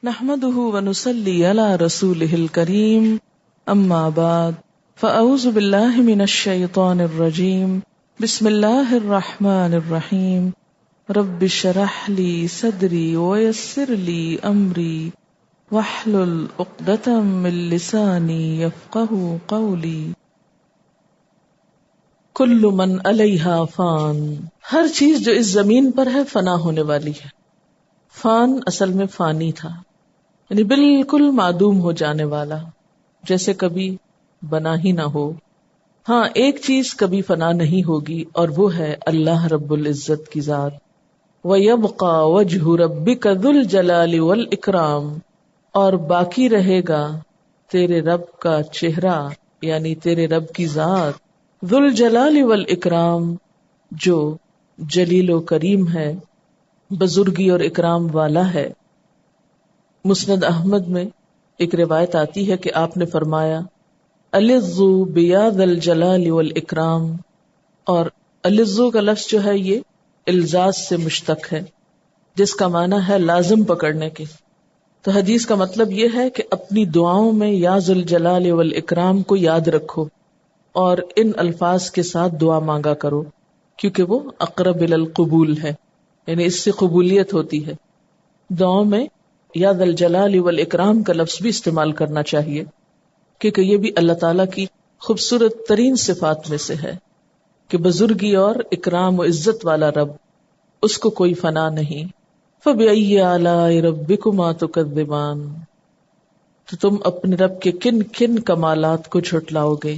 نحمده ونصلي على رسوله الكريم اما بعد فاعوذ بالله من الشيطان الرجيم بسم الله الرحمن الرحيم رب اشرح لي صدري ويسر لي امري واحلل عقدة من لساني يفقهوا قولي. کل من علیہا فان، ہر چیز جو اس زمین پر ہے فنا ہونے والی ہے. فان اصل میں فانی تھا، یعنی بالکل معدوم ہو جانے والا، جیسے کبھی بنا ہی نہ ہو. ہاں، ایک چیز کبھی فنا نہیں ہوگی اور وہ ہے اللہ رب العزت کی ذات. وَيَبْقَى وَجْهُ رَبِّكَ ذُو الْجَلَالِ وَالْإِكْرَامِ، اور باقی رہے گا تیرے رب کا چہرہ، یعنی تیرے رب کی ذات، ذو الجلال والاکرام، جو جلیل و کریم ہے، بزرگی اور اکرام والا ہے. مسند احمد میں ایک روایت آتی ہے کہ آپ نے فرمایا العزو بیا ذی الجلال والاکرام، اور العزو کا لفظ جو ہے یہ الزاز سے مشتق ہے، جس کا معنی ہے لازم پکڑنے کے. تو حدیث کا مطلب یہ ہے کہ اپنی دعاؤں میں یا ذی الجلال والاکرام کو یاد رکھو اور ان الفاظ کے ساتھ دعا مانگا کرو، کیونکہ وہ اقرب الی القبول ہے، یعنی اس سے قبولیت ہوتی ہے. دعاؤں میں یا ذی الجلال والاکرام کا لفظ بھی استعمال کرنا چاہیے، کیونکہ یہ بھی اللہ تعالیٰ کی خوبصورت ترین صفات میں سے ہے کہ بزرگی اور اکرام و عزت والا رب، اس کو کوئی فنا نہیں. فَبِأَيِّ آلَاءِ رَبِّكُمَا تُكَذِّبَانِ، تو تم اپنے رب کے کن کن کمالات کو جھٹلاؤ گے.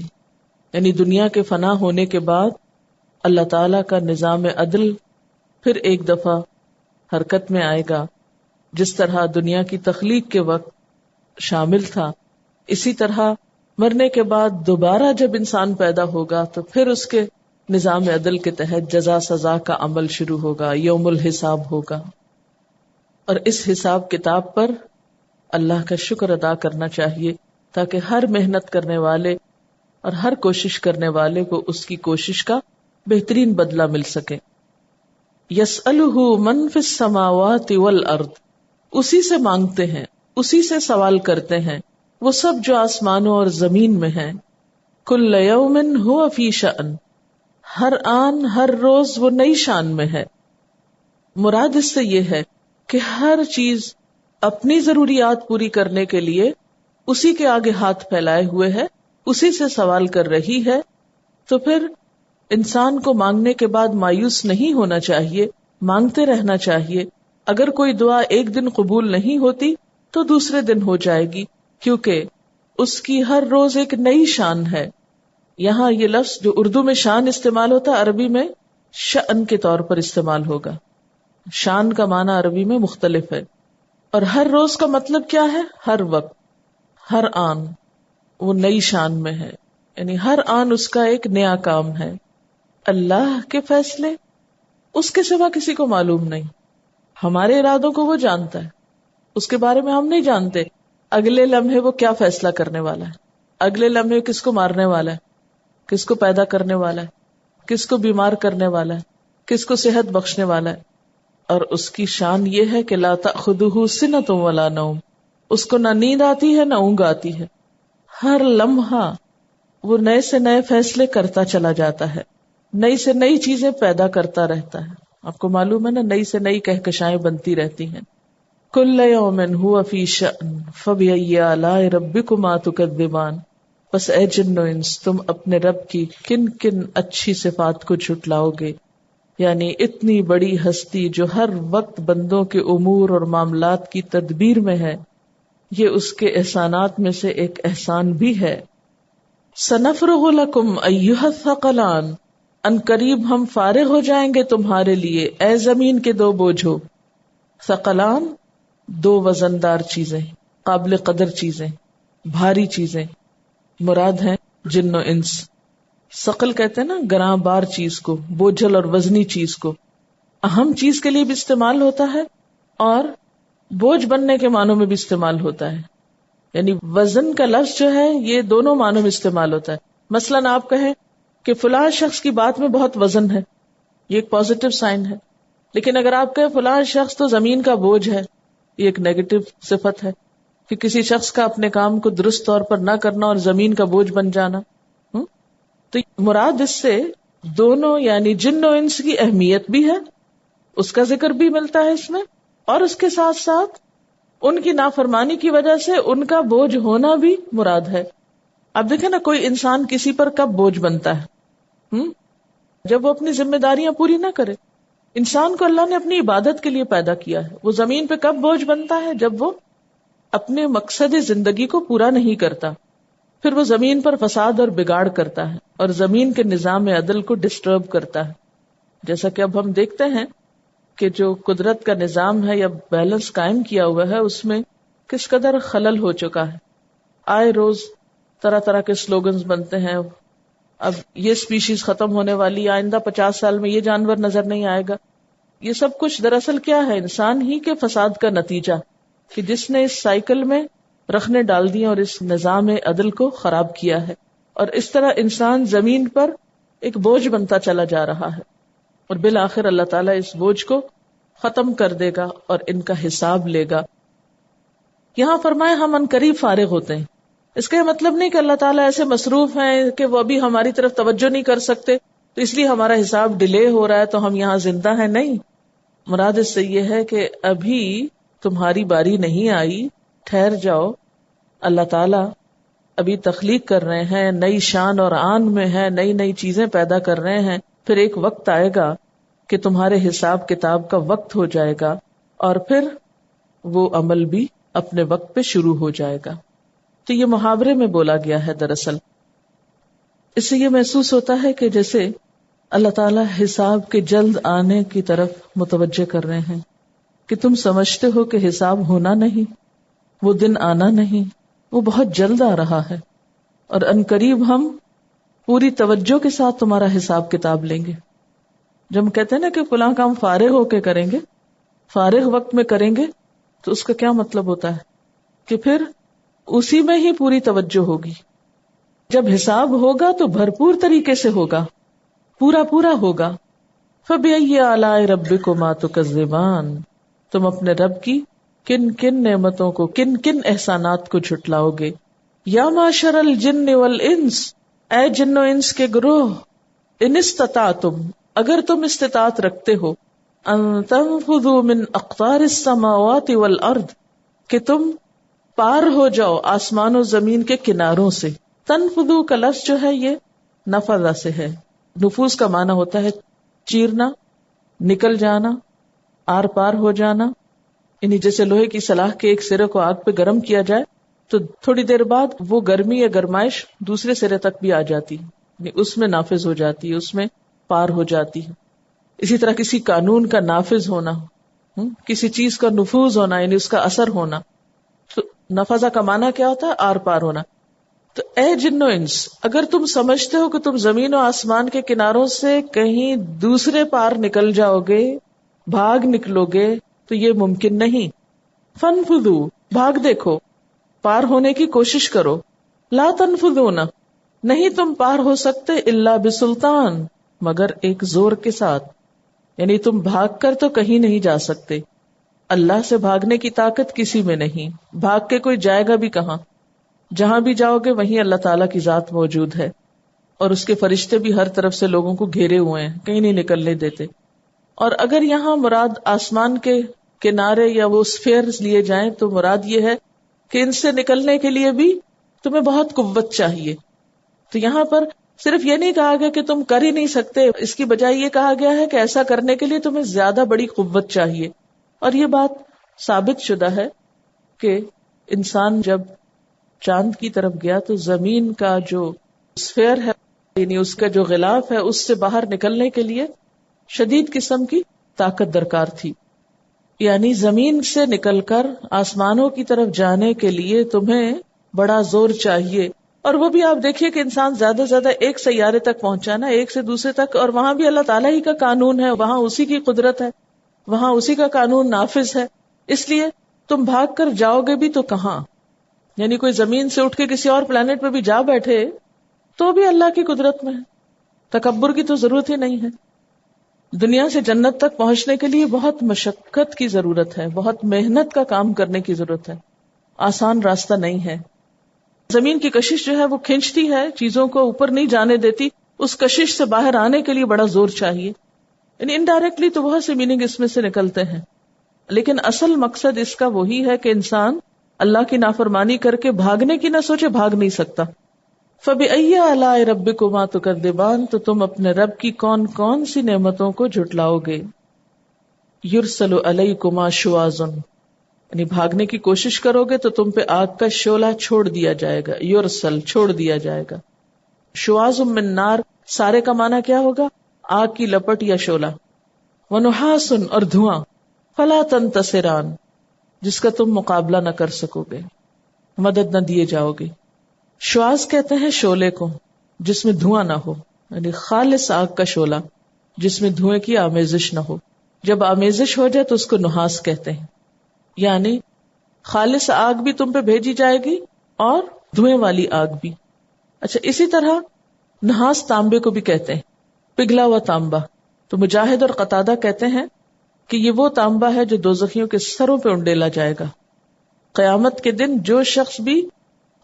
یعنی دنیا کے فنا ہونے کے بعد اللہ تعالیٰ کا نظام عدل پھر ایک دفعہ حرکت میں آئے گا. جس طرح دنیا کی تخلیق کے وقت شامل تھا، اسی طرح مرنے کے بعد دوبارہ جب انسان پیدا ہوگا تو پھر اس کے نظام عدل کے تحت جزا سزا کا عمل شروع ہوگا، یوم الحساب ہوگا. اور اس حساب کتاب پر اللہ کا شکر ادا کرنا چاہیے، تاکہ ہر محنت کرنے والے اور ہر کوشش کرنے والے کو اس کی کوشش کا بہترین بدلہ مل سکے. یسألہ من فی السماوات والارض، اسی سے مانگتے ہیں، اسی سے سوال کرتے ہیں وہ سب جو آسمانوں اور زمین میں ہیں. کل یوم ہوا فی شأن، ہر آن ہر روز وہ نئی شان میں ہے. مراد اس سے یہ ہے کہ ہر چیز اپنی ضروریات پوری کرنے کے لیے اسی کے آگے ہاتھ پھیلائے ہوئے ہے، اسی سے سوال کر رہی ہے. تو پھر انسان کو مانگنے کے بعد مایوس نہیں ہونا چاہیے، مانگتے رہنا چاہیے. اگر کوئی دعا ایک دن قبول نہیں ہوتی تو دوسرے دن ہو جائے گی، کیونکہ اس کی ہر روز ایک نئی شان ہے. یہاں یہ لفظ جو اردو میں شان استعمال ہوتا ہے، عربی میں شأن کے طور پر استعمال ہوگا. شان کا معنی عربی میں مختلف ہے. اور ہر روز کا مطلب کیا ہے؟ ہر وقت، ہر آن وہ نئی شان میں ہے، یعنی ہر آن اس کا ایک نیا کام ہے. اللہ کے فیصلے اس کے سوا کسی کو معلوم نہیں. ہمارے ارادوں کو وہ جانتا ہے، اس کے بارے میں ہم نہیں جانتے اگلے لمحے وہ کیا فیصلہ کرنے والا ہے، اگلے لمحے کس کو مارنے والا ہے، کس کو پیدا کرنے والا ہے، کس کو بیمار کرنے والا ہے، کس کو صحت بخشنے والا ہے. اور اس کی شان یہ ہے کہ لا تأخذہ سنۃ ولا نوم، اس کو نہ نیند آتی ہے نہ اونگ آتی ہے. ہر لمحہ وہ نئے سے نئے فیصلے کرتا چلا جاتا ہے، نئی سے نئی چیزیں پیدا کرتا رہتا ہے. آپ کو معلوم ہے نا، نئی سے نئی کہکشائیں بنتی رہتی ہیں. کل یوم ہوا فی شأن فبأی آلاء ربکما تکذبان، بس اے جن و انس، تم اپنے رب کی کن کن اچھی صفات کو جھٹلاؤ گے. یعنی اتنی بڑی ہستی جو ہر وقت بندوں کے امور اور معاملات کی تدبیر میں ہے، یہ اس کے احسانات میں سے ایک احسان بھی ہے. سنفرغ لکم ایھا الثقلان، ان قریب ہم فارغ ہو جائیں گے تمہارے لیے اے زمین کے دو بوجھو. ثقلان دو وزندار چیزیں، قابل قدر چیزیں، بھاری چیزیں، مراد ہیں جن و انس. ثقل کہتے ہیں نا گراں بار چیز کو، بوجھل اور وزنی چیز کو. اہم چیز کے لیے بھی استعمال ہوتا ہے اور بوجھ بننے کے معنوں میں بھی استعمال ہوتا ہے. یعنی وزن کا لفظ جو ہے یہ دونوں معنوں میں استعمال ہوتا ہے. مثلاً آپ کہیں کہ فلاں شخص کی بات میں بہت وزن ہے، یہ ایک پازیٹو سائن ہے. لیکن اگر آپ کہیں فلاں شخص تو زمین کا بوجھ ہے، یہ ایک نیگیٹو صفت ہے کہ کسی شخص کا اپنے کام کو درست طور پر نہ کرنا اور زمین کا بوجھ بن جانا. تو مراد اس سے دونوں یعنی جن و انس کی اہمیت بھی ہے، اس کا ذکر بھی ملتا ہے اس میں، اور اس کے ساتھ ساتھ ان کی نافرمانی کی وجہ سے ان کا بوجھ ہونا بھی مراد ہے. اب دیکھیں نا، کوئی انسان کسی پر کب بوجھ بنتا ہے؟ جب وہ اپنی ذمہ داریاں پوری نہ کرے. انسان کو اللہ نے اپنی عبادت کے لیے پیدا کیا ہے. وہ زمین پہ کب بوجھ بنتا ہے؟ جب وہ اپنے مقصد زندگی کو پورا نہیں کرتا. پھر وہ زمین پر فساد اور بگاڑ کرتا ہے اور زمین کے نظام عدل کو ڈسٹرب کرتا ہے. جیسا کہ اب ہم دیکھتے ہیں کہ جو قدرت کا نظام ہے یا بیلنس قائم کیا ہوا ہے، اس میں کس قدر خلل ہو چکا ہے. آئے روز طرح طرح کے سلوگنز بنتے ہیں. اب یہ سپیشیز ختم ہونے والی، آئندہ 50 سال میں یہ جانور نظر نہیں آئے گا. یہ سب کچھ دراصل کیا ہے؟ انسان ہی کے فساد کا نتیجہ، کہ جس نے اس سائیکل میں رخنیں ڈال دی اور اس نظام عدل کو خراب کیا ہے. اور اس طرح انسان زمین پر ایک بوجھ بنتا چلا جا رہا ہے، اور بالآخر اللہ تعالیٰ اس بوجھ کو ختم کر دے گا اور ان کا حساب لے گا. یہاں فرمائے ہم عنقریب فارغ ہوتے ہیں. اس کا یہ مطلب نہیں کہ اللہ تعالیٰ ایسے مصروف ہیں کہ وہ ابھی ہماری طرف توجہ نہیں کر سکتے تو اس لیے ہمارا حساب ڈیلے ہو رہا ہے تو ہم یہاں زندہ ہیں. نہیں، مراد اس سے یہ ہے کہ ابھی تمہاری باری نہیں آئی، ٹھہر جاؤ. اللہ تعالیٰ ابھی تخلیق کر رہے ہیں، نئی شان اور آن میں ہے، نئی نئی چیزیں پیدا کر رہے ہیں. پھر ایک وقت آئے گا کہ تمہارے حساب کتاب کا وقت ہو جائے گا اور پھر وہ عمل بھی اپنے وقت پہ شروع ہو جائے گا. تو یہ محاورے میں بولا گیا ہے. دراصل اس سے یہ محسوس ہوتا ہے کہ جیسے اللہ تعالیٰ حساب کے جلد آنے کی طرف متوجہ کر رہے ہیں، کہ تم سمجھتے ہو کہ حساب ہونا نہیں، وہ دن آنا نہیں، وہ بہت جلد آ رہا ہے، اور عنقریب ہم پوری توجہ کے ساتھ تمہارا حساب کتاب لیں گے. جب ہم کہتے ہیں نا کہ فلاں کام فارغ ہو کے کریں گے، فارغ وقت میں کریں گے، تو اس کا کیا مطلب ہوتا ہے؟ کہ پھر اسی میں ہی پوری توجہ ہوگی. جب حساب ہوگا تو بھرپور طریقے سے ہوگا، پورا پورا ہوگا. فَبِأَيِّ آلَاءِ رَبِّكُمَا تُكَذِّبَانِ، تم اپنے رب کی کن کن نعمتوں کو، کن کن احسانات کو جھٹلاؤ گے. یا معشر الجن والانس، اے جن و انس کے گروہ، ان استطعتم، اگر تم استطاعت رکھتے ہو، ان تنفذوا من اقطار السماوات والارض، کہ تم پار ہو جاؤ آسمان و زمین کے کناروں سے. تنفذو کا لفظ جو ہے یہ نفذ سے ہے. نفوذ کا معنی ہوتا ہے چیرنا، نکل جانا، آر پار ہو جانا. یعنی جیسے لوہے کی سلاخ کے ایک سرے کو آگ پہ گرم کیا جائے تو تھوڑی دیر بعد وہ گرمی یا گرمائش دوسرے سرے تک بھی آ جاتی ہے، یعنی اس میں نافذ ہو جاتی ہے، اس میں پار ہو جاتی ہے. اسی طرح کسی قانون کا نافذ ہونا، کسی چیز کا نفوذ ہونا، یعنی اس کا اثر ہونا. تو نفذہ کا معنی کیا ہوتا ہے؟ آر پار ہونا. تو اے جن و انس، اگر تم سمجھتے ہو کہ تم زمین و آسمان کے کناروں سے کہیں دوسرے پار نکل جاؤ گے، بھاگ نکلو گے، تو یہ ممکن نہیں. فنفذو، بھاگ دیکھو، پار ہونے کی کوشش کرو. لا تنفذون، نہیں تم پار ہو سکتے، الا بسلطان، مگر ایک زور کے ساتھ. یعنی تم بھاگ کر تو کہیں نہیں جا سکتے. اللہ سے بھاگنے کی طاقت کسی میں نہیں. بھاگ کے کوئی جائے گا بھی کہاں؟ جہاں بھی جاؤ گے وہیں اللہ تعالیٰ کی ذات موجود ہے، اور اس کے فرشتے بھی ہر طرف سے لوگوں کو گھیرے ہوئے ہیں، کہیں نہیں نکلنے دیتے. اور اگر یہاں مراد آسمان کے کنارے یا وہ اسفیئرز لیے جائیں تو مراد یہ ہے کہ ان سے نکلنے کے لیے بھی تمہیں بہت قوت چاہیے. تو یہاں پر صرف یہ نہیں کہا گیا کہ تم کر ہی نہیں سکتے، اس کی بجائے یہ کہا گیا ہے کہ ایسا کرنے کے لیے تمہیں زیادہ بڑی قوت چاہیے. اور یہ بات ثابت شدہ ہے کہ انسان جب چاند کی طرف گیا تو زمین کا جو اسفیئر ہے، یعنی اس کا جو غلاف ہے، اس سے باہر نکلنے کے لیے شدید قسم کی طاقت درکار تھی. یعنی زمین سے نکل کر آسمانوں کی طرف جانے کے لیے تمہیں بڑا زور چاہیے. اور وہ بھی آپ دیکھیے کہ انسان زیادہ سے زیادہ ایک سیارے تک پہنچا نا، ایک سے دوسرے تک، اور وہاں بھی اللہ تعالیٰ ہی کا قانون ہے، وہاں اسی کی قدرت ہے، وہاں اسی کا قانون نافذ ہے. اس لیے تم بھاگ کر جاؤ گے بھی تو کہاں؟ یعنی کوئی زمین سے اٹھ کے کسی اور پلانٹ پہ بھی جا بیٹھے تو بھی اللہ کی قدرت میں ہے، تکبر کی تو ضرورت ہی نہیں ہے. دنیا سے جنت تک پہنچنے کے لیے بہت مشقت کی ضرورت ہے، بہت محنت کا کام کرنے کی ضرورت ہے، آسان راستہ نہیں ہے. زمین کی کشش جو ہے وہ کھینچتی ہے، چیزوں کو اوپر نہیں جانے دیتی. اس کشش سے باہر آنے کے لیے بڑا زور چاہیے. یعنی انڈائریکٹلی تو بہت سے میننگ اس میں سے نکلتے ہیں، لیکن اصل مقصد اس کا وہی ہے کہ انسان اللہ کی نافرمانی کر کے بھاگنے کی نہ سوچے، بھاگ نہیں سکتا. فَبِأَيِّ آلَاءِ رَبِّكُمَا تُكَذِّبَانِ، تو تم اپنے رب کی کون کون سی نعمتوں کو جھٹلاؤ گے. يُرْسَلُ عَلَيْكُمَا شُوَاظٌ، یعنی بھاگنے کی کوشش کرو گے تو تم پہ آگ کا شعلہ چھوڑ دیا جائے گا. یرسل، چھوڑ دیا جائے گا. شواظ من نار، سارے کا معنی کیا ہوگا؟ آگ کی لپٹ یا شعلہ. ونحاس، اور دھواں. فلا تنتصران، جس کا تم مقابلہ نہ کر سکو گے، مدد نہ دیے جاؤ گے. شواظ کہتے ہیں شعلے کو جس میں دھواں نہ ہو، یعنی خالص آگ کا شعلہ جس میں دھوئیں کی آمیزش نہ ہو. جب آمیزش ہو جائے تو اس کو نحاس کہتے ہیں. یعنی خالص آگ بھی تم پہ بھیجی جائے گی اور دھوئیں والی آگ بھی. اچھا، اسی طرح نحاس تانبے کو بھی کہتے ہیں، پگھلا ہوا تانبا. تو مجاہد اور قتادہ کہتے ہیں کہ یہ وہ تانبا ہے جو دوزخیوں کے سروں پہ انڈیلا جائے گا. قیامت کے دن جو شخص بھی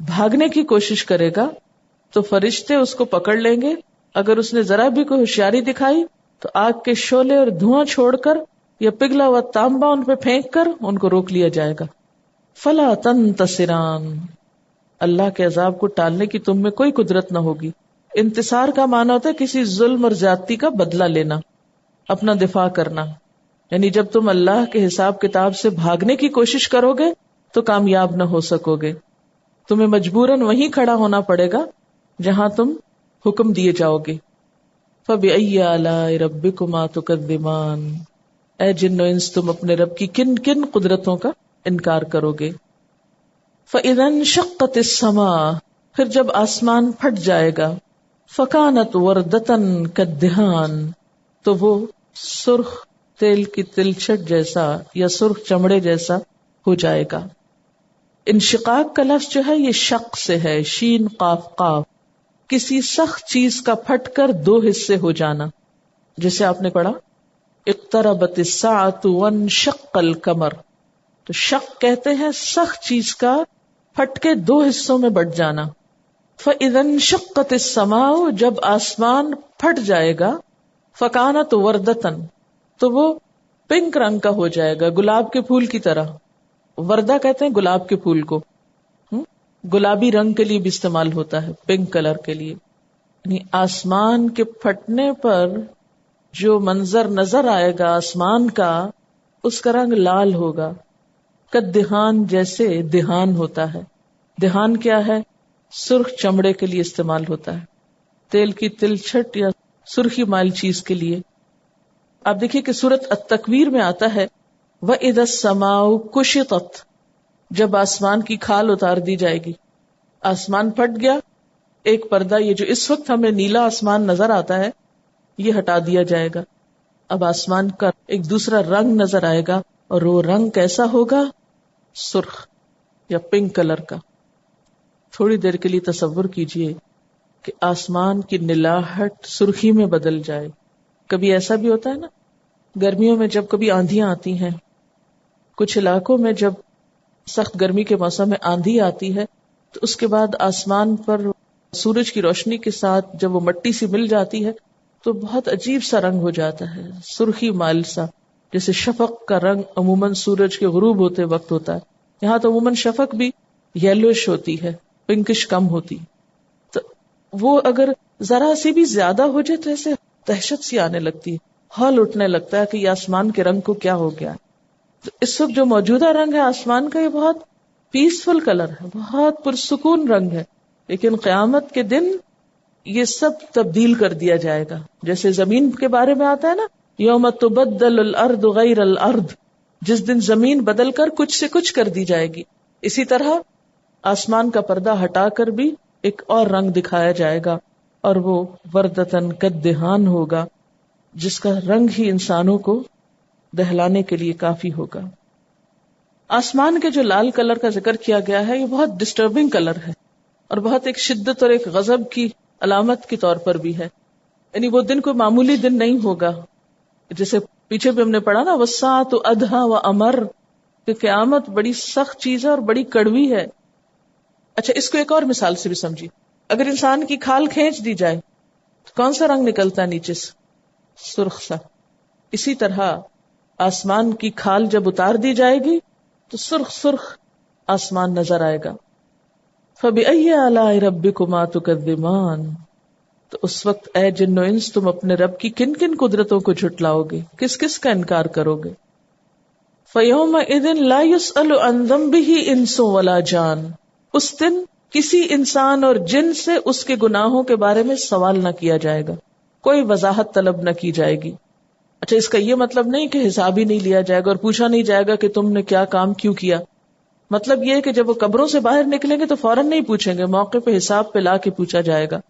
بھاگنے کی کوشش کرے گا تو فرشتے اس کو پکڑ لیں گے. اگر اس نے ذرا بھی کوئی ہوشیاری دکھائی تو آگ کے شعلے اور دھواں چھوڑ کر یا پگھلا ہوا تانبا ان پہ پھینک کر ان کو روک لیا جائے گا. فلا تنتصران، اللہ کے عذاب کو ٹالنے کی تم میں کوئی قدرت نہ ہوگی. انتصار کا معنی ہوتا ہے کسی ظلم اور زیادتی کا بدلہ لینا، اپنا دفاع کرنا. یعنی جب تم اللہ کے حساب کتاب سے بھاگنے کی کوشش کرو گے تو کامیاب نہ ہو سکو گے. تمہیں مجبوراً وہیں کھڑا ہونا پڑے گا جہاں تم حکم دیے جاؤ گے. فَبِأَيِّ آلَاءِ رَبِّكُمَا تُكَذِّبَانِ، اے جن و انس تم اپنے رب کی کن کن قدرتوں کا انکار کرو گے. فَإِذَا انشَقَّتِ السَّمَاءُ، پھر جب آسمان پھٹ جائے گا. فَكَانَتْ وَرْدَةً كَالدِّهَانِ، تو وہ سرخ تیل کی تلچھٹ جیسا یا سرخ چمڑے جیسا ہو جائے گا. انشقاق کا لفظ جو ہے یہ شق سے ہے، شین قاف قاف، کسی سخت چیز کا پھٹ کر دو حصے ہو جانا. جسے آپ نے پڑھا اقتربت الساعة وانشق القمر، تو شق کہتے ہیں سخت چیز کا پھٹ کے دو حصوں میں بٹ جانا. فَإِذَا انشَقَّتِ السَّمَاءُ، جب آسمان پھٹ جائے گا. فَكَانَتْ وَرْدَةً، تو وہ پنک رنگ کا ہو جائے گا، گلاب کے پھول کی طرح. وردہ کہتے ہیں گلاب کے پھول کو، گلابی رنگ کے لیے بھی استعمال ہوتا ہے، پنک کلر کے لیے. یعنی آسمان کے پھٹنے پر جو منظر نظر آئے گا آسمان کا، اس کا رنگ لال ہوگا. کدہان، جیسے دہان ہوتا ہے. دہان کیا ہے؟ سرخ چمڑے کے لیے استعمال ہوتا ہے، تیل کی تلچھٹ یا سرخی مائل چیز کے لیے. آپ دیکھیے کہ سورۃ التکویر میں آتا ہے وَإِذَا السَّمَاءُ كُشِطَتْ، جب آسمان کی کھال اتار دی جائے گی. آسمان پھٹ گیا، ایک پردہ یہ جو اس وقت ہمیں نیلا آسمان نظر آتا ہے یہ ہٹا دیا جائے گا. اب آسمان کا ایک دوسرا رنگ نظر آئے گا، اور وہ رنگ کیسا ہوگا؟ سرخ یا پنک کلر کا. تھوڑی دیر کے لیے تصور کیجئے کہ آسمان کی نلاہٹ سرخی میں بدل جائے. کبھی ایسا بھی ہوتا ہے نا، گرمیوں میں جب کبھی آندھیاں آتی ہیں، کچھ علاقوں میں جب سخت گرمی کے موسم میں آندھی آتی ہے تو اس کے بعد آسمان پر سورج کی روشنی کے ساتھ جب وہ مٹی سی مل جاتی ہے تو بہت عجیب سا رنگ ہو جاتا ہے، سرخی مائل سا، جیسے شفق کا رنگ عموماً سورج کے غروب ہوتے وقت ہوتا ہے. یہاں تو عموماً شفق بھی یلوش ہوتی ہے، پنکش کم ہوتی. تو وہ اگر ذرا سی بھی زیادہ ہو جائے تو ایسے دہشت سی آنے لگتی ہے، ہال اٹھنے لگتا ہے کہ یہ آسمان کے رنگ کو کیا ہو گیا. تو اس وقت جو موجودہ رنگ ہے آسمان کا یہ بہت پیسفل کلر ہے، بہت پرسکون رنگ ہے. لیکن قیامت کے دن یہ سب تبدیل کر دیا جائے گا. جیسے زمین کے بارے میں آتا ہے نا، یوم تبدل الارض غیر الارض، جس دن زمین بدل کر کچھ سے کچھ کر دی جائے گی. اسی طرح آسمان کا پردہ ہٹا کر بھی ایک اور رنگ دکھایا جائے گا، اور وہ وردتن کدہان ہوگا، جس کا رنگ ہی انسانوں کو دہلانے کے لیے کافی ہوگا. آسمان کے جو لال کلر کا ذکر کیا گیا ہے یہ بہت ڈسٹربنگ کلر ہے، اور بہت ایک شدت اور ایک غضب کی علامت کے طور پر بھی ہے. یعنی وہ دن کوئی معمولی دن نہیں ہوگا. جیسے پیچھے بھی ہم نے پڑھا نا وَالسَّاعَةُ أَدْهَى وَأَمَرُّ کہ قیامت بڑی سخت چیز ہے اور بڑی کڑوی ہے. اچھا اس کو ایک اور مثال سے بھی سمجھی. اگر انسان کی کھال کھینچ دی جائے تو کون سا رنگ نکلتا ہے نیچے سے؟ سرخ سا. اسی طرح آسمان کی کھال جب اتار دی جائے گی تو سرخ سرخ آسمان نظر آئے گا. فَبِأَيِّ آلَاءِ رَبِّكُمَا تُكَذِّبَانِ تو اس وقت اے جن و انس تم اپنے رب کی کن کن قدرتوں کو جھٹلاؤ گے، کس کس کا انکار کرو گے. فَيَوْمَئِذٍ لَا يُسْأَلُ عَنْ ذَنبِهِ إِنسٌ وَلَا جَانٌ اس دن کسی انسان اور جن سے اس کے گناہوں کے بارے میں سوال نہ کیا جائے گا، کوئی وضاحت طلب نہ کی جائے گی. اچھا اس کا یہ مطلب نہیں کہ حساب ہی نہیں لیا جائے گا اور پوچھا نہیں جائے گا کہ تم نے کیا کام کیوں کیا. مطلب یہ کہ جب وہ قبروں سے باہر نکلیں گے تو فوراً نہیں پوچھیں گے، موقع پہ حساب پہ لا کے پوچھا جائے گا.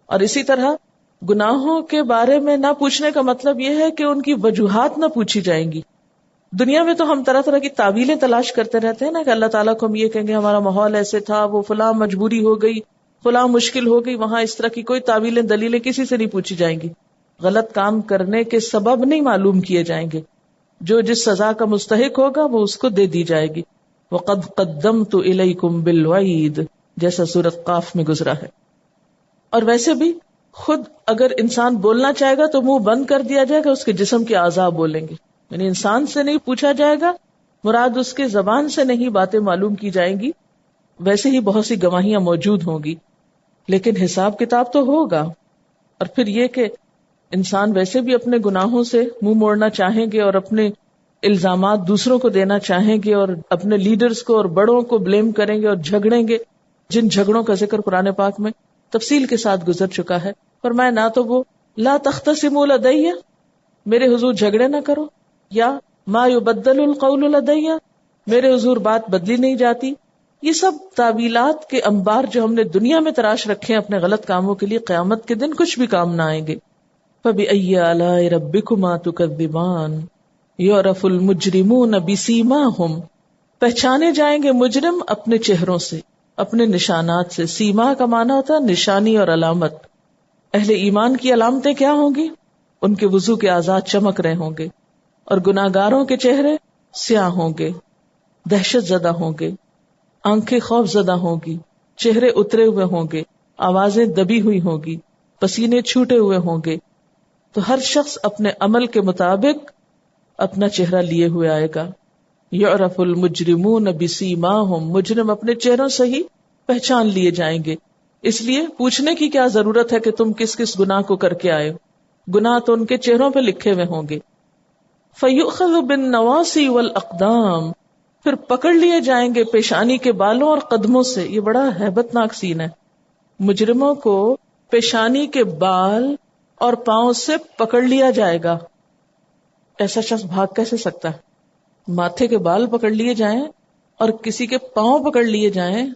اور اسی طرح گناہوں کے بارے میں نہ پوچھنے کا مطلب یہ ہے کہ ان کی وجوہات نہ پوچھی جائیں گی. دنیا میں تو ہم طرح طرح کی تعویلیں تلاش کرتے رہتے ہیں نا کہ اللہ تعالیٰ کو ہم یہ کہیں گے ہمارا ماحول ایسے تھا، وہ فلاں مجبوری ہو گئی، فلاں مشکل ہو گئی، وہاں اس طرح کی کوئی تعویلیں دلیلیں کسی سے نہیں پوچھی جائیں گی. غلط کام کرنے کے سبب نہیں معلوم کیے جائیں گے، جو جس سزا کا مستحق ہوگا وہ اس کو دے دی جائے گی. وَقَدْ قَدَّمْتُ إِلَيْكُمْ بِالْوَعِيدِ جیسا سورۃ قاف میں گزرا ہے. اور ویسے بھی خود اگر انسان بولنا چاہے گا تو منہ بند کر دیا جائے گا، اس کے جسم کے اعضاء بولیں گے. یعنی انسان سے نہیں پوچھا جائے گا، مراد اس کے زبان سے نہیں باتیں معلوم کی جائیں گی. ویسے ہی بہت سی گواہیاں موجود ہوں گی لیکن حساب کتاب تو ہوگا. اور پھر یہ کہ انسان ویسے بھی اپنے گناہوں سے منہ موڑنا چاہیں گے اور اپنے الزامات دوسروں کو دینا چاہیں گے اور اپنے لیڈرز کو اور بڑوں کو بلیم کریں گے اور جھگڑیں گے، جن جھگڑوں کا ذکر قرآن پاک میں تفصیل کے ساتھ گزر چکا ہے. فرمایا نہ تو وہ لا تختصموا لدی میرے حضور جھگڑے نہ کرو، یا ما یبدل القول لدی میرے حضور بات بدلی نہیں جاتی. یہ سب تعویلات کے انبار جو ہم نے دنیا میں تراش رکھے ہیں اپنے غلط کاموں کے لیے، قیامت کے دن کچھ بھی کام نہ آئیں گے. فَبِأَيِّ آلَاءِ رَبِّكُمَا تُكَذِّبَانِ يُعْرَفُ الْمُجْرِمُونَ بِسِیمَاهُمْ پہچانے جائیں گے مجرم اپنے چہروں سے، اپنے نشانات سے. سیما کا معنی ہوتا ہے نشانی اور علامت. اہل ایمان کی علامتیں کیا ہوں گی؟ ان کے وضو کے اعضاء چمک رہے ہوں گے، اور گناہگاروں کے چہرے سیاہ ہوں گے، دہشت زدہ ہوں گے، آنکھیں خوف زدہ ہوں گی، چہرے اترے ہوئے ہوں گے، آوازیں دبی ہوئی ہوں گی، پسینے چھوٹے ہوئے ہوں گے. تو ہر شخص اپنے عمل کے مطابق اپنا چہرہ لیے ہوئے آئے گا. یعرف المجرمون بسیماہم مجرم اپنے چہروں سے ہی پہچان لیے جائیں گے. اس لیے پوچھنے کی کیا ضرورت ہے کہ تم کس کس گناہ کو کر کے آئے ہو، گناہ تو ان کے چہروں پہ لکھے ہوئے ہوں گے. فَيُؤْخَذُ بِالنَّوَاصِي وَالْأَقْدَامِ پھر پکڑ لیے جائیں گے پیشانی کے بالوں اور قدموں سے. یہ بڑا ہیبت ناک سین ہے. مجرموں کو پیشانی کے بال اور پاؤں سے پکڑ لیا جائے گا. ایسا شخص بھاگ کیسے سکتا ہے؟ ماتھے کے بال پکڑ لیے جائیں اور کسی کے پاؤں پکڑ لیے جائیں،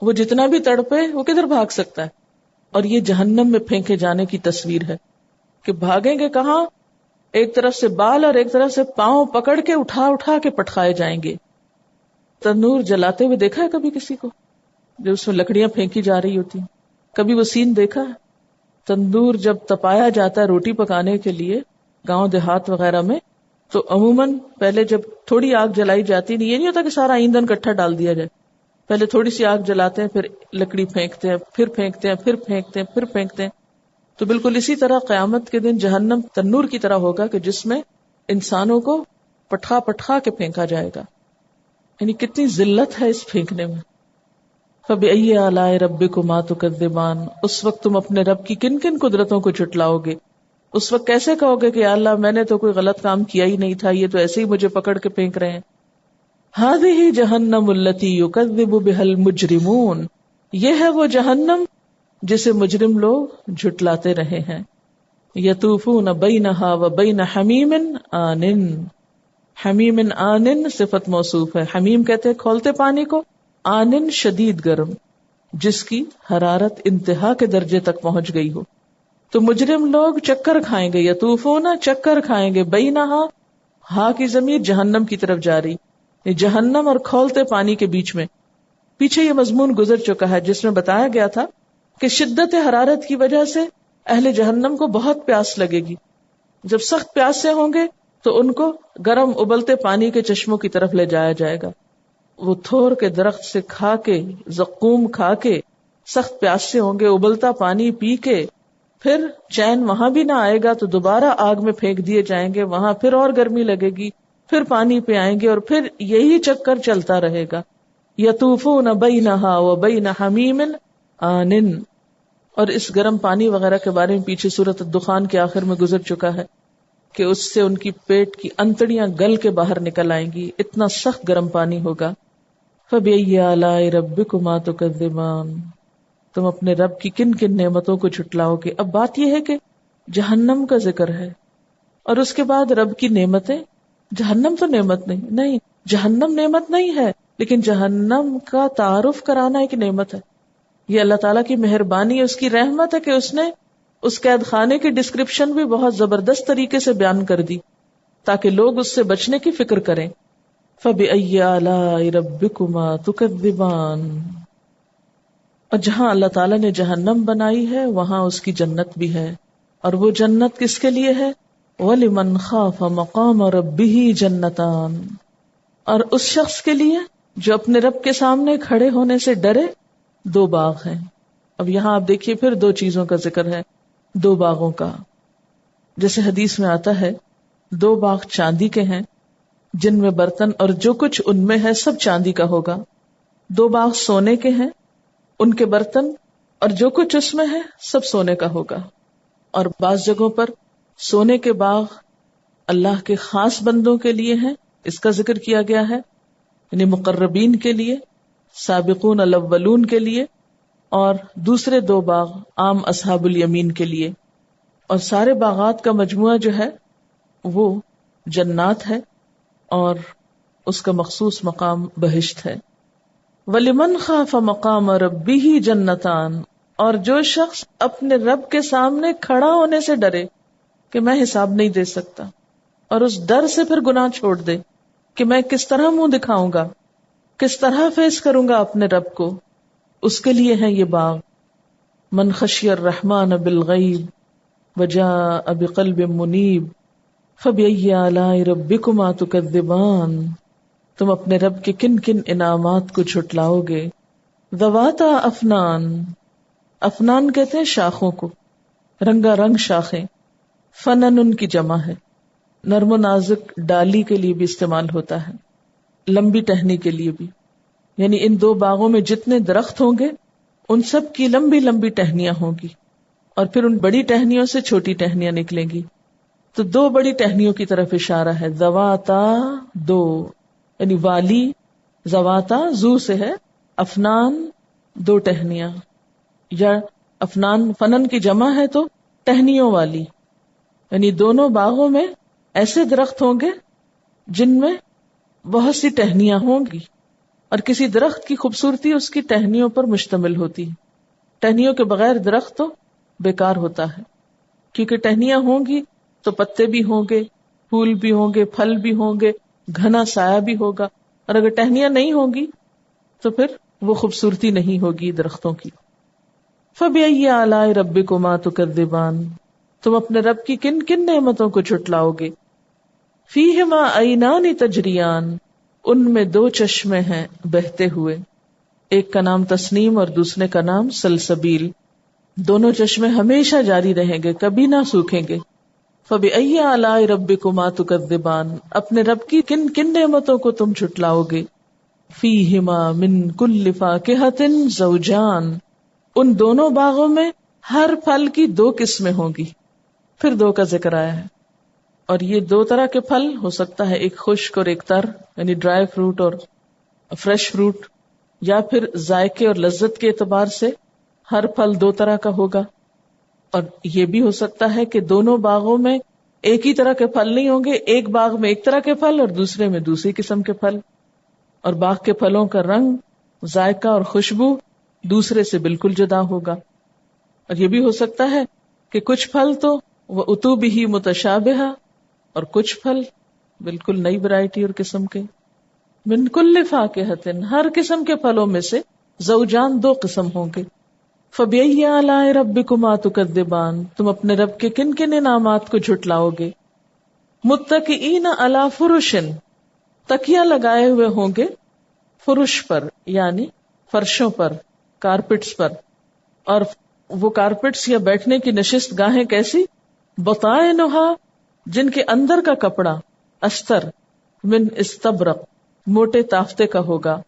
وہ جتنا بھی تڑپے وہ کدھر بھاگ سکتا ہے؟ اور یہ جہنم میں پھینکے جانے کی تصویر ہے کہ بھاگیں گے کہاں؟ ایک طرف سے بال اور ایک طرف سے پاؤں پکڑ کے اٹھا اٹھا کے پٹخائے جائیں گے. تندور جلاتے ہوئے دیکھا ہے کبھی کسی کو؟ جو اس میں لکڑیاں پھینکی جا رہی ہوتی ہیں، کبھی وہ سین دیکھا ہے؟ تندور جب تپایا جاتا ہے روٹی پکانے کے لیے گاؤں دیہات وغیرہ میں، تو عموماً پہلے جب تھوڑی آگ جلائی جاتی نہیں، یہ نہیں ہوتا کہ سارا ایندھن کٹھا ڈال دیا جائے. پہلے تھوڑی سی آگ جلاتے ہیں، پھر لکڑی پھینکتے ہیں، پھر پھینکتے ہیں، پھر پھینکتے ہیں، پھر پھینکتے ہیں. تو بالکل اسی طرح قیامت کے دن جہنم تنور کی طرح ہوگا کہ جس میں انسانوں کو پٹھا پٹھا کے پھینکا جائے گا. یعنی کتنی ذلت ہے اس پھینکنے میں. فَبِأَيِّ آلَاءِ رَبِّكُمَا تُكَذِّبَانِ اس وقت تم اپنے رب کی کن کن قدرتوں کو جھٹلاؤ گے. اس وقت کیسے کہو گے کہ یا اللہ میں نے تو کوئی غلط کام کیا ہی نہیں تھا، یہ تو ایسے ہی مجھے پکڑ کے پھینک رہے ہیں. هَذِهِ جَهَنَّمُ الَّتِي يُكَذِّبُ بِهَا الْمُجْرِمُونَ یہ ہے وہ جہنم جسے مجرم لوگ جھٹلاتے رہے ہیں. يَطُوفُونَ بَيْنَهَا وَبَيْنَ حَمِيمٍ آنٍ حمیم آنن صفت موصوف ہے. حمیم کہتے ہیں کھولتے پانی کو، آنن شدید گرم، جس کی حرارت انتہا کے درجے تک پہنچ گئی ہو. تو مجرم لوگ چکر کھائیں گے، یطوفون چکر کھائیں گے، بینہا ہا کی ضمیر جہنم کی طرف جاری، جہنم اور کھولتے پانی کے بیچ میں. پیچھے یہ مضمون گزر چکا ہے جس میں بتایا گیا تھا کہ شدت حرارت کی وجہ سے اہل جہنم کو بہت پیاس لگے گی جب سخت پیاسے ہوں گے تو ان کو گرم ابلتے پانی کے چشموں کی طرف لے جایا جائے گا. وہ تھور کے درخت سے کھا کے، زقوم کھا کے سخت پیاسے ہوں گے، ابلتا پانی پی کے پھر چین وہاں بھی نہ آئے گا تو دوبارہ آگ میں پھینک دیے جائیں گے، وہاں پھر اور گرمی لگے گی، پھر پانی پہ آئیں گے اور پھر یہی چکر چلتا رہے گا. یطوفون بینہا وبین حمیم آن. اور اس گرم پانی وغیرہ کے بارے میں پیچھے سورۃ الدخان کے آخر میں گزر چکا ہے کہ اس سے ان کی پیٹ کی انتڑیاں گل کے باہر نکل آئیں گی، اتنا سخت گرم پانی ہوگا. فبأي آلاء ربكما تكذبان. تم اپنے رب کی کن کن نعمتوں کو جھٹلاؤ گے. اب بات یہ ہے کہ جہنم کا ذکر ہے اور اس کے بعد رب کی نعمتیں. جہنم تو نعمت نہیں، جہنم نعمت نہیں ہے، لیکن جہنم کا تعارف کرانا ایک نعمت ہے. یہ اللہ تعالیٰ کی مہربانی ہے، اس کی رحمت ہے کہ اس نے اس قید خانے کی ڈسکرپشن بھی بہت زبردست طریقے سے بیان کر دی تاکہ لوگ اس سے بچنے کی فکر کریں. فَبِأَيِّ آلَاءِ رَبِّكُمَا تُكَذِّبَانِ. اور جہاں اللہ تعالیٰ نے جہنم بنائی ہے وہاں اس کی جنت بھی ہے، اور وہ جنت کس کے لیے ہے؟ وَلِمَنْ خَافَ مَقَامَ رَبِّهِ جَنَّتَانِ. اور اس شخص کے لیے جو اپنے رب کے سامنے کھڑے ہونے سے ڈرے، دو باغ ہیں. اب یہاں آپ دیکھیے پھر دو چیزوں کا ذکر ہے، دو باغوں کا. جیسے حدیث میں آتا ہے 2 باغ چاندی کے ہیں جن میں برتن اور جو کچھ ان میں ہے سب چاندی کا ہوگا. 2 باغ سونے کے ہیں، ان کے برتن اور جو کچھ اس میں ہے سب سونے کا ہوگا. اور بعض جگہوں پر سونے کے باغ اللہ کے خاص بندوں کے لیے ہیں، اس کا ذکر کیا گیا ہے، یعنی مقربین کے لیے، سابقون الاولون کے لیے، اور دوسرے 2 باغ عام اصحاب الیمین کے لیے. اور سارے باغات کا مجموعہ جو ہے وہ جنات ہے اور اس کا مخصوص مقام بہشت ہے. وَلِمَنْ خَافَ مَقَامَ رَبِّهِ جَنَّتَانِ. اور جو شخص اپنے رب کے سامنے کھڑا ہونے سے ڈرے کہ میں حساب نہیں دے سکتا، اور اس ڈر سے پھر گناہ چھوڑ دے کہ میں کس طرح منہ دکھاؤں گا، کس طرح فیس کروں گا اپنے رب کو، اس کے لیے ہے یہ باغ. من خشی الرحمن بالغیب وجاء بقلب منیب فبأي آلاء ربكما تكذبان. تم اپنے رب کے کن کن انعامات کو جھٹلاؤ گے. ذواتا افنان. افنان کہتے ہیں شاخوں کو، رنگا رنگ شاخیں. فنن ان کی جمع ہے. نرم و نازک ڈالی کے لیے بھی استعمال ہوتا ہے، لمبی ٹہنی کے لیے بھی. یعنی ان 2 باغوں میں جتنے درخت ہوں گے ان سب کی لمبی لمبی ٹہنیاں ہوں گی، اور پھر ان بڑی ٹہنیوں سے چھوٹی ٹہنیاں نکلیں گی. تو 2 بڑی ٹہنیوں کی طرف اشارہ ہے. ذواتا 2، یعنی والی. ذواتا زو سے ہے، افنان 2 ٹہنیاں، یا افنان فنن کی جمع ہے تو ٹہنیوں والی. یعنی دونوں باغوں میں ایسے درخت ہوں گے جن میں بہت سی ٹہنیاں ہوں گی، اور کسی درخت کی خوبصورتی اس کی ٹہنیوں پر مشتمل ہوتی ہے. ٹہنیوں کے بغیر درخت تو بیکار ہوتا ہے، کیونکہ ٹہنیاں ہوں گی تو پتے بھی ہوں گے، پھول بھی ہوں گے، پھل بھی ہوں گے، گھنا سایہ بھی ہوگا. اور اگر ٹہنیاں نہیں ہوں گی تو پھر وہ خوبصورتی نہیں ہوگی درختوں کی. فَبِأَيِّ آلَاءِ رَبِّكُمَا تُكَذِّبَانِ. تم اپنے رب کی کن کن نعمتوں کو جھٹلاؤ گے. فِيهِمَا عَيْنَانِ تَجْرِيَانِ. ان میں 2 چشمے ہیں بہتے ہوئے، ایک کا نام تسنیم اور دوسرے کا نام سلسبیل. دونوں چشمے ہمیشہ جاری رہیں گے، کبھی نہ سوکھیں گے. فَبِأَيِّ آلَاءِ رَبِّكُمَا تُكَذِّبَانِ. اپنے رب کی کن کن نعمتوں کو تم جھٹلاؤ گے. فِيهِمَا مِن كُلِّ فَاكِهَةٍ زَوْجَانِ. ان دونوں باغوں میں ہر پھل کی 2 قسمیں ہوں گی. پھر 2 کا ذکر آیا ہے، اور یہ 2 طرح کے پھل ہو سکتا ہے، ایک خشک اور ایک تر، یعنی ڈرائی فروٹ اور فریش فروٹ، یا پھر ذائقے اور لذت کے اعتبار سے ہر پھل 2 طرح کا ہوگا. اور یہ بھی ہو سکتا ہے کہ دونوں باغوں میں ایک ہی طرح کے پھل نہیں ہوں گے، ایک باغ میں ایک طرح کے پھل اور دوسرے میں دوسری قسم کے پھل، اور باغ کے پھلوں کا رنگ، ذائقہ اور خوشبو دوسرے سے بالکل جدا ہوگا. اور یہ بھی ہو سکتا ہے کہ کچھ پھل تو وہ اتوبہ متشابہہ، اور کچھ پھل بالکل نئی ورائٹی اور قسم کے. من کل فاکہۃ. ہر قسم کے پھلوں میں سے زوجان 2 قسم ہوں گے. فَبِأَيِّ آلَاءِ رَبِّكُمَا تُكَذِّبَانِ، تم اپنے رب کے کن کن انعامات کو جھٹلاؤ گے. متکئین علی فرش، تکیہ لگائے ہوئے ہوں گے فرش پر، یعنی فرشوں پر، کارپٹس پر. اور وہ کارپٹس یا بیٹھنے کی نشست گاہیں کیسی؟ بطائنہا، جن کے اندر کا کپڑا استر، من استبرق، موٹے تافتے کا ہوگا.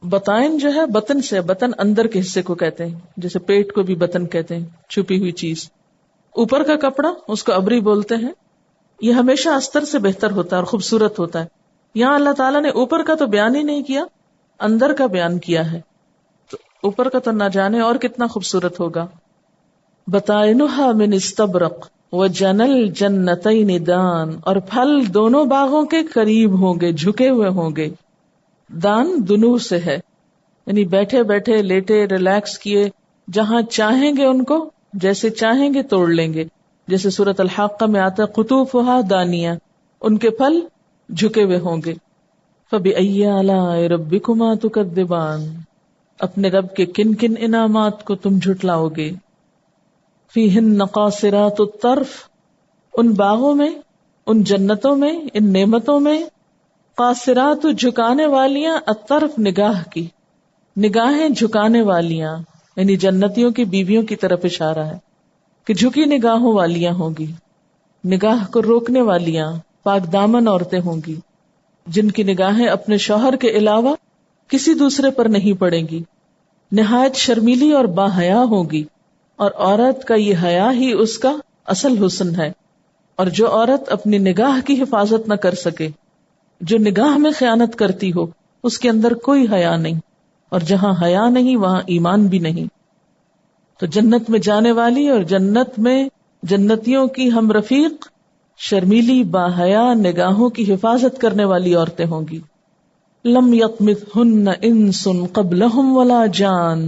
بطائن جو ہے بطن سے، بطن اندر کے حصے کو کہتے ہیں، جیسے پیٹ کو بھی بطن کہتے ہیں، چھپی ہوئی چیز. اوپر کا کپڑا اس کو ابری بولتے ہیں. یہ ہمیشہ استر سے بہتر ہوتا ہے اور خوبصورت ہوتا ہے. یہاں اللہ تعالیٰ نے اوپر کا تو بیان ہی نہیں کیا، اندر کا بیان کیا ہے. تو اوپر کا تو نہ جانے اور کتنا خوبصورت ہوگا. بطائنہا من استبرق وجنى الجنتین دان، اور پھل دونوں باغوں کے قریب ہوں گے، جھکے ہوئے ہوں گے. دان دنو سے ہے، یعنی بیٹھے بیٹھے، لیٹے، ریلیکس کیے، جہاں چاہیں گے ان کو جیسے چاہیں گے توڑ لیں گے. جیسے سورۃ الحاقہ میں آتا ہے قطوفہا دانیہ، ان کے پھل جھکے ہوئے ہوں گے. فبأی آلاء ربکما تکذبان، اپنے رب کے کن کن انعامات کو تم جھٹلاؤ گے. فیہن قاصرات الطرف، ان باغوں میں، ان جنتوں میں، ان نعمتوں میں، قاصرات جھکانے والیاں، الطرف نگاہ کی، نگاہیں جھکانے والیاں، یعنی جنتیوں کی بیویوں کی طرف اشارہ ہے کہ جھکی نگاہوں والیاں ہوں گی، نگاہ کو روکنے والیاں، پاک دامن عورتیں ہوں گی، جن کی نگاہیں اپنے شوہر کے علاوہ کسی دوسرے پر نہیں پڑیں گی. نہایت شرمیلی اور باحیا ہوگی، اور عورت کا یہ حیا ہی اس کا اصل حسن ہے. اور جو عورت اپنی نگاہ کی حفاظت نہ کر سکے، جو نگاہ میں خیانت کرتی ہو، اس کے اندر کوئی حیا نہیں، اور جہاں حیا نہیں وہاں ایمان بھی نہیں. تو جنت میں جانے والی اور جنت میں جنتیوں کی ہم رفیق شرمیلی باحیا نگاہوں کی حفاظت کرنے والی عورتیں ہوں گی. لم یطمثہن انس قبلہم ولا جان،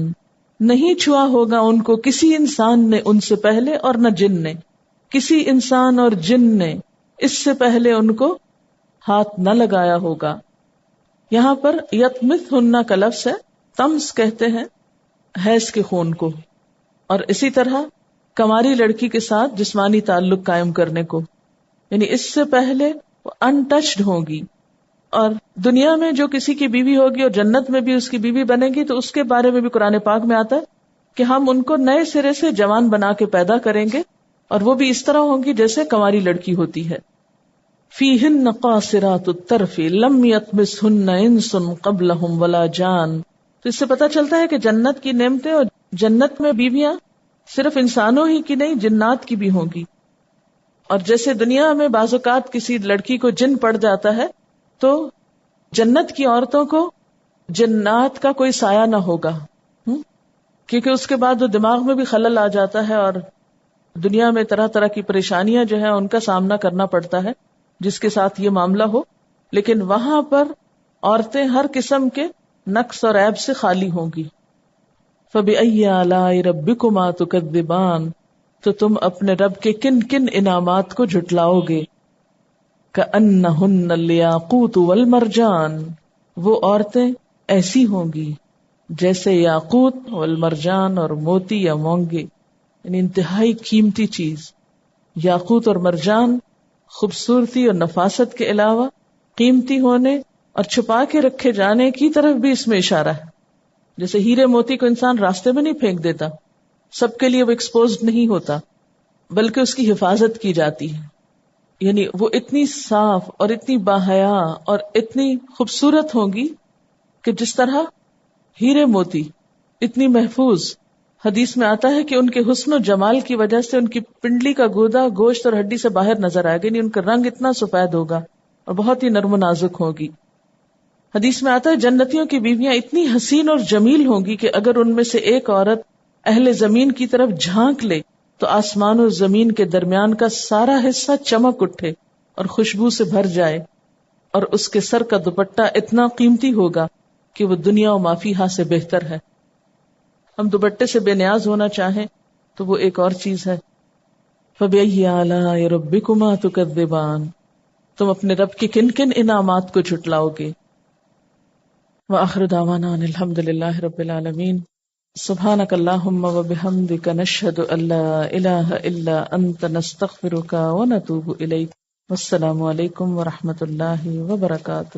نہیں چھوا ہوگا ان کو کسی انسان نے ان سے پہلے اور نہ جن نے، کسی انسان اور جن نے اس سے پہلے ان کو ہاتھ نہ لگایا ہوگا. یہاں پر یطمثہن کا لفظ ہے، تمس کہتے ہیں حیض کے خون کو، اور اسی طرح کماری لڑکی کے ساتھ جسمانی تعلق قائم کرنے کو، یعنی اس سے پہلے وہ انٹچڈ ہوگی. اور دنیا میں جو کسی کی بیوی ہوگی اور جنت میں بھی اس کی بیوی بنے گی، تو اس کے بارے میں بھی قرآن پاک میں آتا ہے کہ ہم ان کو نئے سرے سے جوان بنا کے پیدا کریں گے، اور وہ بھی اس طرح ہوں گی جیسے کنواری لڑکی ہوتی ہے. فیہن قاصرات الطرف لم یطمثہن انس قبلہم ولا جان. تو اس سے پتہ چلتا ہے کہ جنت کی نعمتیں اور جنت میں بیویاں صرف انسانوں ہی کی نہیں، جنات کی بھی ہوں گی. اور جیسے دنیا میں بعض اوقات کسی لڑکی کو جن پڑ جاتا ہے، تو جنت کی عورتوں کو جنات کا کوئی سایہ نہ ہوگا، کیونکہ اس کے بعد وہ دماغ میں بھی خلل آ جاتا ہے، اور دنیا میں طرح طرح کی پریشانیاں جو ہیں ان کا سامنا کرنا پڑتا ہے جس کے ساتھ یہ معاملہ ہو. لیکن وہاں پر عورتیں ہر قسم کے نقص اور عیب سے خالی ہوں گی. فَبِأَيِّ آلَاءِ رَبِّكُمَا تُكَذِّبَانِ، تو تم اپنے رب کے کن کن انعامات کو جھٹلاؤ گے. كَأَنَّهُنَّ الْيَاقُوتُ وَالْمَرْجَانُ، وہ عورتیں ایسی ہوں گی جیسے یاقوت والمرجان، اور موتی یا مونگے، یعنی انتہائی قیمتی چیز. یاقوت اور مرجان خوبصورتی اور نفاست کے علاوہ قیمتی ہونے اور چھپا کے رکھے جانے کی طرف بھی اس میں اشارہ ہے. جیسے ہیرے موتی کو انسان راستے میں نہیں پھینک دیتا، سب کے لیے وہ ایکسپوزڈ نہیں ہوتا، بلکہ اس کی حفاظت کی جاتی ہے. یعنی وہ اتنی صاف اور اتنی باحیا اور اتنی خوبصورت ہوں گی کہ جس طرح ہیرے موتی اتنی محفوظ. حدیث میں آتا ہے کہ ان کے حسن و جمال کی وجہ سے ان کی پنڈلی کا گودا گوشت اور ہڈی سے باہر نظر آئے گا، یعنی ان کا رنگ اتنا سفید ہوگا اور بہت ہی نرم و نازک ہوگی. حدیث میں آتا ہے جنتیوں کی بیویاں اتنی حسین اور جمیل ہوں گی کہ اگر ان میں سے ایک عورت اہل زمین کی طرف جھانک لے تو آسمان و زمین کے درمیان کا سارا حصہ چمک اٹھے اور خوشبو سے بھر جائے، اور اس کے سر کا دوپٹہ اتنا قیمتی ہوگا کہ وہ دنیا و ما فیہا سے بہتر ہے. ہم دوپٹے سے بے نیاز ہونا چاہیں تو وہ ایک اور چیز ہے. فَبِأَيِّ آلَاءِ رَبِّكُمَا تُكَذِّبَانِ، تم اپنے رب کی کن کن انعامات کو جھٹلاؤ گے. وآخر دعوانا ان الحمد للہ رب العالمین. سبحانک اللہم وبحمدک نشہد ان لا الہ الا انت نستغفرک ونتوب الیک. والسلام علیکم ورحمۃ اللہ وبرکاتہ.